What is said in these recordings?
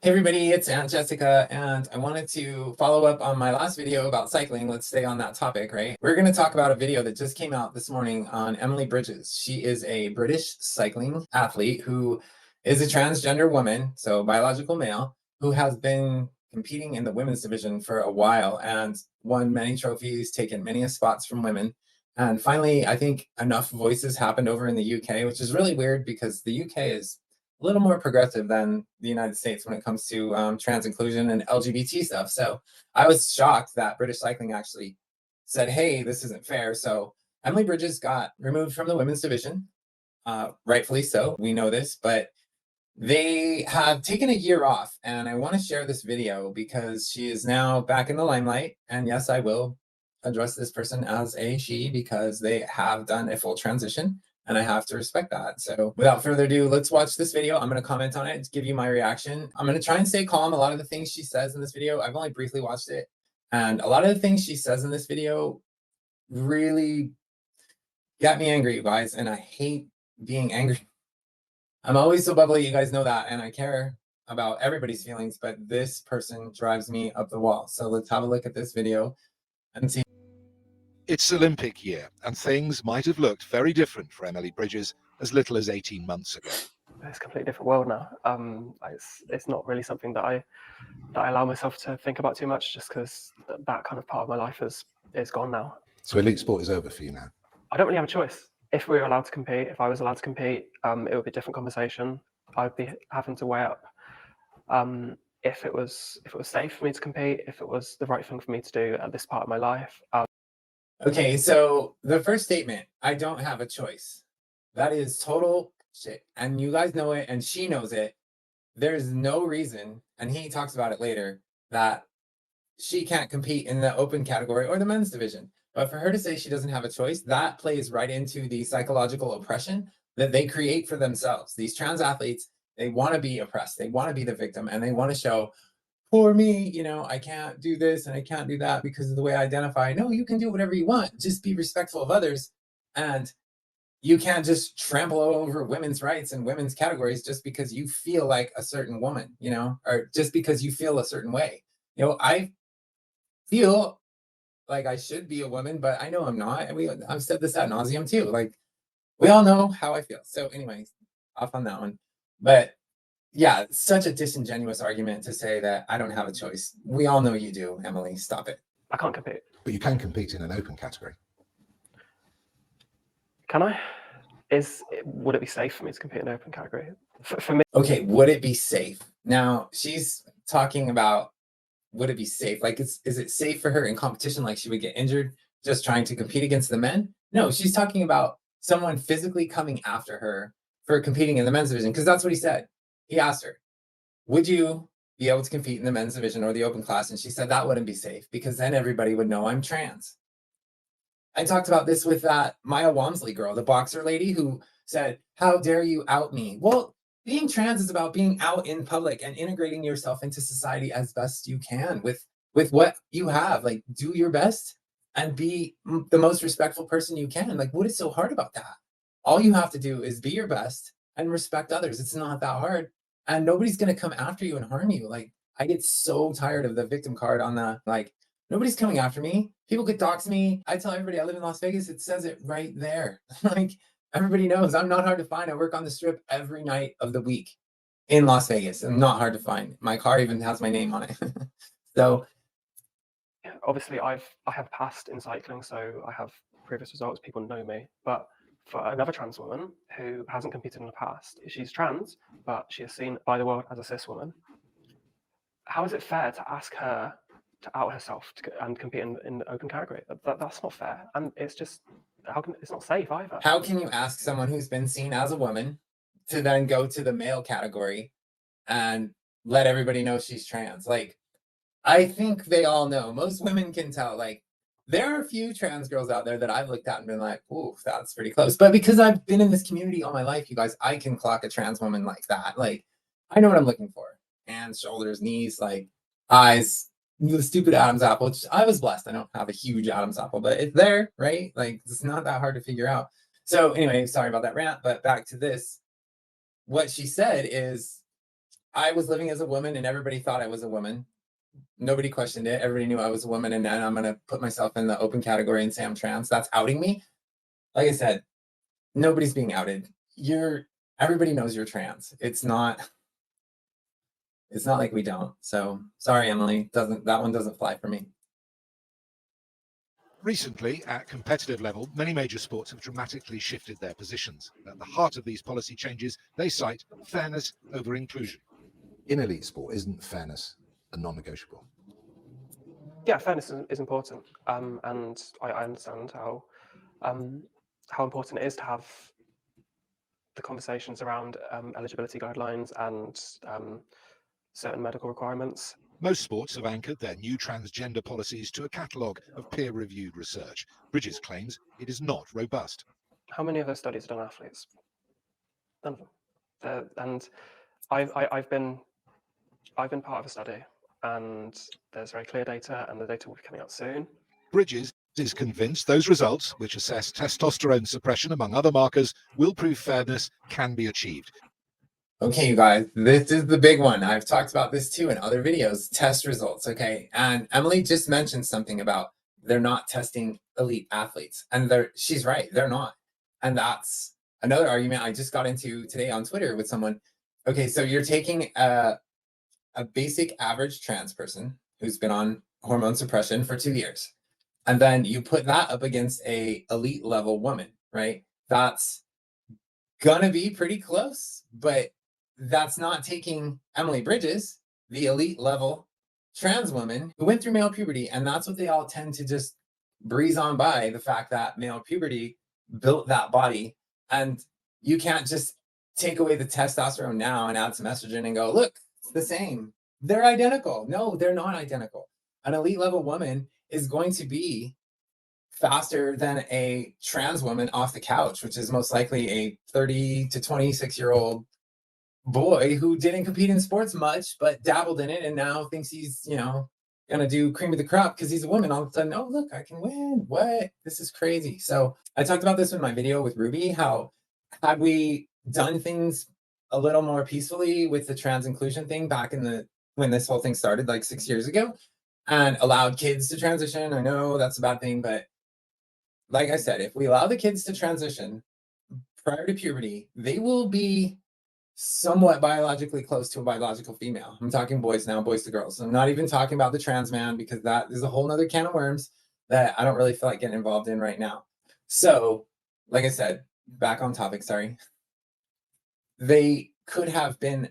Hey everybody, it's Aunt Jessica, and I wanted to follow up on my last video about cycling. Let's stay on that topic, right? We're going to talk about a video that just came out this morning on Emily Bridges. She is a British cycling athlete who is a transgender woman, so biological male, who has been competing in the women's division for a while and won many trophies, taken many spots from women. And finally, I think enough voices happened over in the UK, which is really weird because the UK is a little more progressive than the United States when it comes to trans inclusion and LGBT stuff. So I was shocked that British Cycling actually said, hey, this isn't fair. So Emily Bridges got removed from the women's division, rightfully so. We know this, but they have taken a year off. And I want to share this video because she is now back in the limelight. And yes, I will address this person as a she because they have done a full transition and I have to respect that. So without further ado, let's watch this video. I'm going to comment on it, give you my reaction. I'm going to try and stay calm. A lot of the things she says in this video, I've only briefly watched it. And a lot of the things she says in this video really got me angry, you guys. And I hate being angry. I'm always so bubbly, you guys know that. And I care about everybody's feelings, but this person drives me up the wall. So let's have a look at this video and see. It's Olympic year, and things might have looked very different for Emily Bridges as little as 18 months ago. It's a completely different world now. It's not really something that I allow myself to think about too much, just because that kind of part of my life is gone now. So elite sport is over for you now? I don't really have a choice. If we were allowed to compete, if I was allowed to compete, it would be a different conversation. I'd be having to weigh up if it was safe for me to compete, if it was the right thing for me to do at this part of my life. Okay, so the first statement, I don't have a choice. That is total shit. And you guys know it, and she knows it. There's no reason, and he talks about it later, that she can't compete in the open category or the men's division. But for her to say she doesn't have a choice, that plays right into the psychological oppression that they create for themselves. These trans athletes, they want to be oppressed. They want to be the victim, and they want to show, poor me, I can't do this and I can't do that because of the way I identify. No, you can do whatever you want. Just be respectful of others. And you can't just trample over women's rights and women's categories just because you feel like a certain woman, or just because you feel a certain way. I feel like I should be a woman, but I know I'm not. And I've said this ad nauseum too. Like, we all know how I feel. So anyways, off on that one. But yeah, such a disingenuous argument to say that I don't have a choice. We all know you do, Emily. Stop it. I can't compete. But you can compete in an open category. Can I? Would it be safe for me to compete in an open category? For me. Okay, would it be safe? Now, she's talking about, would it be safe? Like, is it safe for her in competition? Like, she would get injured just trying to compete against the men? No, she's talking about someone physically coming after her for competing in the men's division, because that's what he said. He asked her, would you be able to compete in the men's division or the open class? And she said that wouldn't be safe because then everybody would know I'm trans. I talked about this with that Maya Walmsley girl, the boxer lady who said, how dare you out me? Well, being trans is about being out in public and integrating yourself into society as best you can with what you have. Like, do your best and be the most respectful person you can. Like, what is so hard about that? All you have to do is be your best and respect others. It's not that hard. And nobody's going to come after you and harm you. Like, I get so tired of the victim card on the, like, nobody's coming after me. People could dox me. I tell everybody I live in Las Vegas. It says it right there. Like, everybody knows I'm not hard to find. I work on the strip every night of the week in Las Vegas. I'm not hard to find. My car even has my name on it. So obviously I have passed in cycling, so I have previous results. People know me. But for another trans woman who hasn't competed in the past, she's trans, but she is seen by the world as a cis woman. How is it fair to ask her to out herself and compete in the open category? That's not fair, and it's just it's not safe either. How can you ask someone who's been seen as a woman to then go to the male category and let everybody know she's trans? Like, I think they all know. Most women can tell. Like, there are a few trans girls out there that I've looked at and been like, ooh, that's pretty close. But because I've been in this community all my life, you guys, I can clock a trans woman like that. Like, I know what I'm looking for. Hands, shoulders, knees, like eyes, the stupid Adam's apple. Which I was blessed. I don't have a huge Adam's apple, but it's there, right? Like, it's not that hard to figure out. So anyway, sorry about that rant, but back to this. What she said is, I was living as a woman and everybody thought I was a woman. Nobody questioned it. Everybody knew I was a woman, and then I'm going to put myself in the open category and say I'm trans. That's outing me. Like I said, nobody's being outed. Everybody knows you're trans. It's not like we don't. So sorry, Emily. That one doesn't fly for me. Recently, at competitive level, many major sports have dramatically shifted their positions. At the heart of these policy changes, they cite fairness over inclusion. In elite sport, isn't fairness a non-negotiable? Yeah, fairness is important, and I understand how important it is to have the conversations around eligibility guidelines and certain medical requirements. Most sports have anchored their new transgender policies to a catalogue of peer-reviewed research. Bridges claims it is not robust. How many of those studies are done on athletes? None of them. And I've been part of a study, and there's very clear data, and the data will be coming out soon. Bridges is convinced those results, which assess testosterone suppression among other markers, will prove fairness can be achieved. Okay, you guys, this is the big one. I've talked about this too in other videos, test results, okay? And Emily just mentioned something about they're not testing elite athletes. And she's right, they're not. And that's another argument I just got into today on Twitter with someone. Okay, so you're taking a basic average trans person who's been on hormone suppression for 2 years, and then you put that up against a elite level woman, right? That's gonna be pretty close, but that's not taking Emily Bridges, the elite level trans woman who went through male puberty. And that's what they all tend to just breeze on by, the fact that male puberty built that body. And you can't just take away the testosterone now and add some estrogen and go, look, it's the same. They're identical. No, they're not identical. An elite level woman is going to be faster than a trans woman off the couch, which is most likely a 30 to 26-year-old boy who didn't compete in sports much, but dabbled in it and now thinks he's, gonna do cream of the crop because he's a woman. All of a sudden, oh, look, I can win. What? This is crazy. So I talked about this in my video with Ruby, how had we done things a little more peacefully with the trans inclusion thing back when this whole thing started, like 6 years ago, and allowed kids to transition. I know that's a bad thing, but like I said, if we allow the kids to transition prior to puberty, they will be somewhat biologically close to a biological female. I'm talking boys now, boys to girls. I'm not even talking about the trans man, because that is a whole nother can of worms that I don't really feel like getting involved in right now. So, like I said, back on topic, sorry. They could have been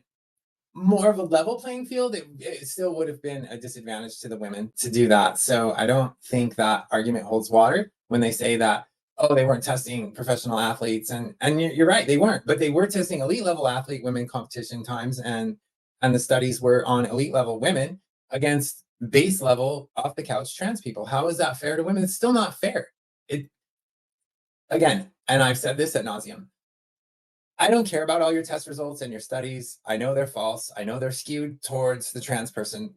more of a level playing field. It still would have been a disadvantage to the women to do that. So I don't think that argument holds water when they say that, oh, they weren't testing professional athletes. And you're right, they weren't, but they were testing elite level athlete women competition times, and the studies were on elite level women against base level off the couch trans people. How is that fair to women? It's still not fair. Again, and I've said this ad nauseum, I don't care about all your test results and your studies. I know they're false. I know they're skewed towards the trans person.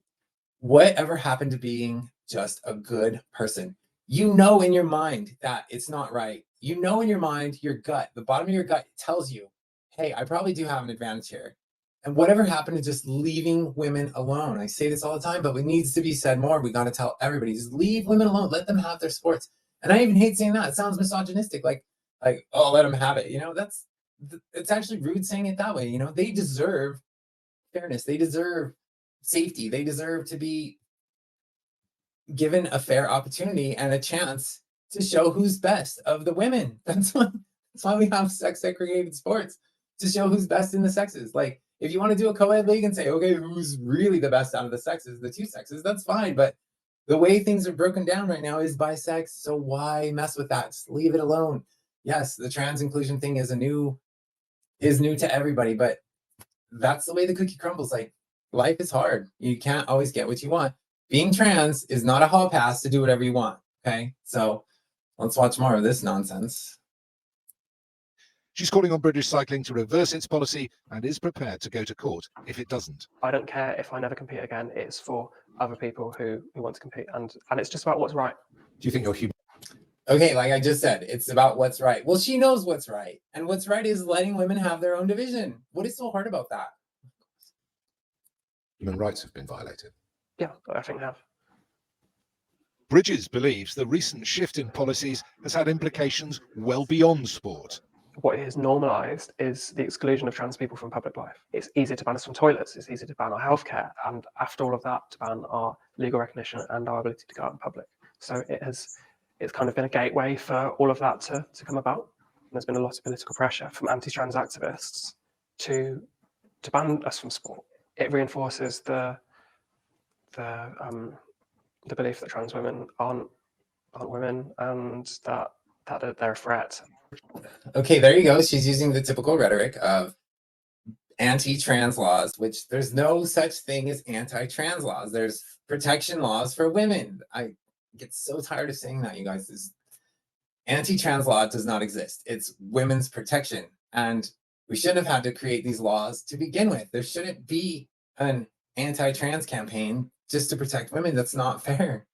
Whatever happened to being just a good person? You know in your mind that it's not right. You know in your mind, your gut, the bottom of your gut tells you, hey, I probably do have an advantage here. And whatever happened to just leaving women alone? I say this all the time, but it needs to be said more. We got to tell everybody, just leave women alone. Let them have their sports. And I even hate saying that. It sounds misogynistic, like, oh, let them have it. It's actually rude saying it that way. They deserve fairness. They deserve safety. They deserve to be given a fair opportunity and a chance to show who's best of the women. That's why we have sex segregated sports, to show who's best in the sexes. Like, if you want to do a co-ed league and say, okay, who's really the best out of the sexes, the two sexes, that's fine. But the way things are broken down right now is by sex. So why mess with that? Just leave it alone. Yes, the trans inclusion thing is new to everybody, but that's the way the cookie crumbles. Like, life is hard. You can't always get what you want. Being trans is not a hall pass to do whatever you want. Okay, so let's watch more of this nonsense. She's calling on British cycling to reverse its policy and is prepared to go to court if it doesn't. I don't care if I never compete again. It's for other people who want to compete, and it's just about what's right. Do you think you're human? Okay, like I just said, it's about what's right. Well, she knows what's right. And what's right is letting women have their own division. What is so hard about that? Human rights have been violated. Yeah, I think they have. Bridges believes the recent shift in policies has had implications well beyond sport. What is normalised is the exclusion of trans people from public life. It's easy to ban us from toilets, it's easy to ban our healthcare, and after all of that, to ban our legal recognition and our ability to go out in public. So it's kind of been a gateway for all of that to come about. And there's been a lot of political pressure from anti-trans activists to ban us from sport. It reinforces the belief that trans women aren't women, and that they're a threat. Okay, there you go. She's using the typical rhetoric of anti-trans laws, which there's no such thing as anti-trans laws. There's protection laws for women. I get so tired of saying that, you guys. This anti-trans law does not exist. It's women's protection. And we shouldn't have had to create these laws to begin with. There shouldn't be an anti-trans campaign just to protect women. That's not fair.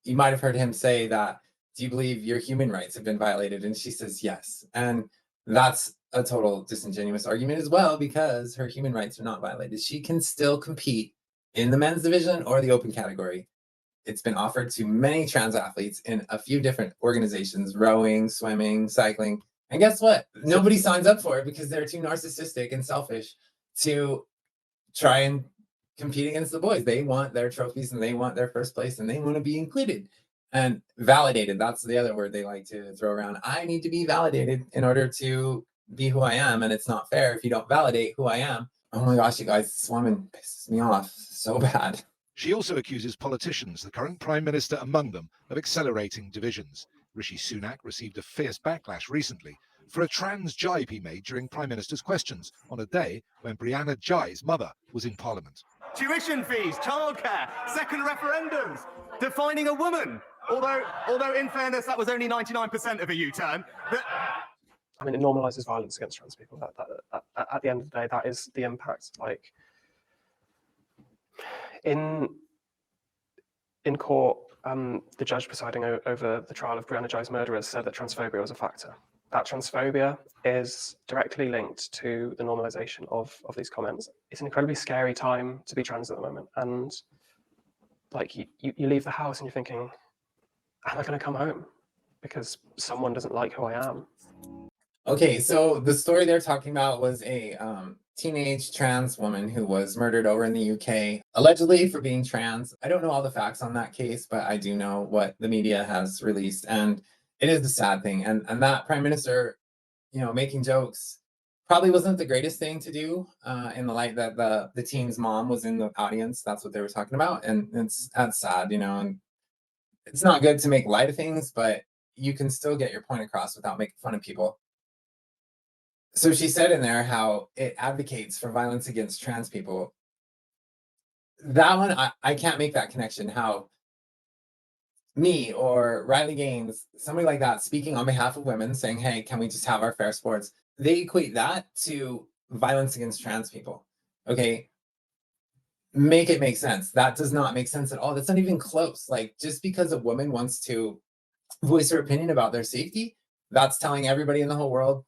You might have heard him say that, do you believe your human rights have been violated? And she says yes. And that's a total disingenuous argument as well, because her human rights are not violated. She can still compete in the men's division or the open category. It's been offered to many trans athletes in a few different organizations, rowing, swimming, cycling. And guess what? Nobody signs up for it because they're too narcissistic and selfish to try and compete against the boys. They want their trophies and they want their first place and they want to be included and validated. That's the other word they like to throw around. I need to be validated in order to be who I am. And it's not fair if you don't validate who I am. Oh my gosh, you guys, this woman pisses me off so bad. She also accuses politicians, the current Prime Minister among them, of accelerating divisions. Rishi Sunak received a fierce backlash recently for a trans jibe he made during Prime Minister's questions on a day when Brianna Jai's mother was in Parliament. Tuition fees, childcare, second referendums, defining a woman. Although in fairness, that was only 99% of a U-turn. I mean, it normalises violence against trans people. That, at the end of the day, that is the impact. Like, in court, the judge presiding over the trial of Brianna Jai's murderers said that transphobia was a factor. That transphobia is directly linked to the normalisation of these comments. It's an incredibly scary time to be trans at the moment. And like you leave the house and you're thinking, am I going to come home? Because someone doesn't like who I am. Okay, so the story they're talking about was a teenage trans woman who was murdered over in the UK, allegedly for being trans. I don't know all the facts on that case, but I do know what the media has released, and it is a sad thing. And that Prime Minister, you know, making jokes probably wasn't the greatest thing to do in the light that the teen's mom was in the audience. That's what they were talking about, and that's sad, you know. And it's not good to make light of things, but you can still get your point across without making fun of people. So she said in there how it advocates for violence against trans people. That one, I can't make that connection. How me or Riley Gaines, somebody like that, speaking on behalf of women, saying, hey, can we just have our fair sports? They equate that to violence against trans people. Okay, make it make sense. That does not make sense at all. That's not even close. Like, just because a woman wants to voice her opinion about their safety, that's telling everybody in the whole world,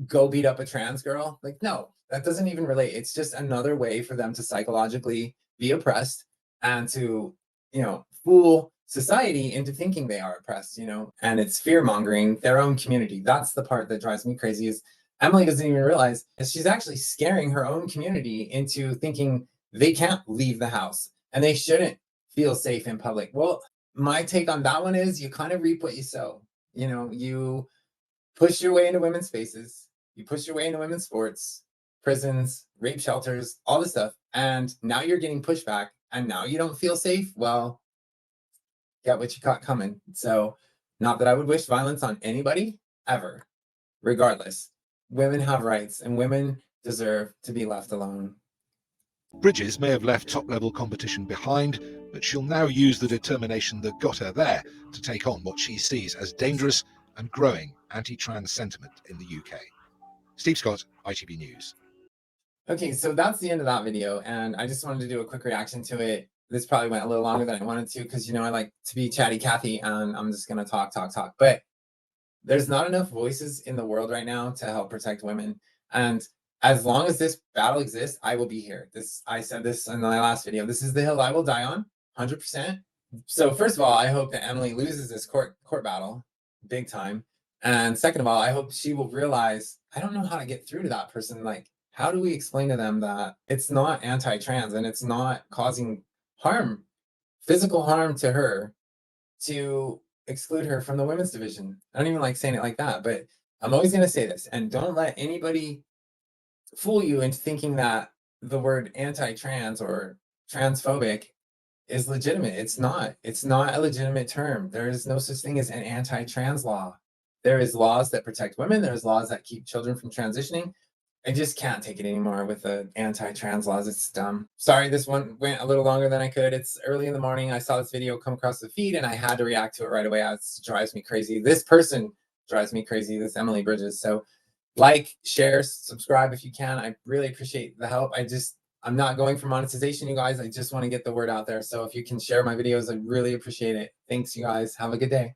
go beat up a trans girl. Like, no, that doesn't even relate. It's just another way for them to psychologically be oppressed and to, you know, fool society into thinking they are oppressed, you know. And it's fear mongering their own community. That's the part that drives me crazy. Is Emily doesn't even realize that she's actually scaring her own community into thinking they can't leave the house and they shouldn't feel safe in public. Well, my take on that one is you kind of reap what you sow. You know, you push your way into women's spaces, you push your way into women's sports, prisons, rape shelters, all this stuff, and now you're getting pushback, and now you don't feel safe. Well, get what you caught coming. So, not that I would wish violence on anybody, ever, regardless. Women have rights, and women deserve to be left alone. Bridges may have left top-level competition behind, but she'll now use the determination that got her there to take on what she sees as dangerous and growing anti-trans sentiment in the UK. Steve Scott, ITV News. Okay, so that's the end of that video, and I just wanted to do a quick reaction to it. This probably went a little longer than I wanted to because, you know, I like to be chatty Cathy, and I'm just going to talk. But there's not enough voices in the world right now to help protect women. And as long as this battle exists, I will be here. I said this in my last video. This is the hill I will die on, 100%. So first of all, I hope that Emily loses this court battle big time. And second of all, I hope she will realize, I don't know how to get through to that person. Like, how do we explain to them that it's not anti-trans and it's not causing harm, physical harm to her, to exclude her from the women's division? I don't even like saying it like that, but I'm always going to say this. And don't let anybody fool you into thinking that the word anti-trans or transphobic is legitimate. It's not. It's not a legitimate term. There is no such thing as an anti-trans law. There is laws that protect women. There's laws that keep children from transitioning. I just can't take it anymore with the anti-trans laws. It's dumb. Sorry, this one went a little longer than I could. It's early in the morning. I saw this video come across the feed and I had to react to it right away. It drives me crazy. This person drives me crazy, this Emily Bridges. So like, share, subscribe if you can. I really appreciate the help. I'm not going for monetization, you guys. I just want to get the word out there. So if you can share my videos, I really appreciate it. Thanks, you guys. Have a good day.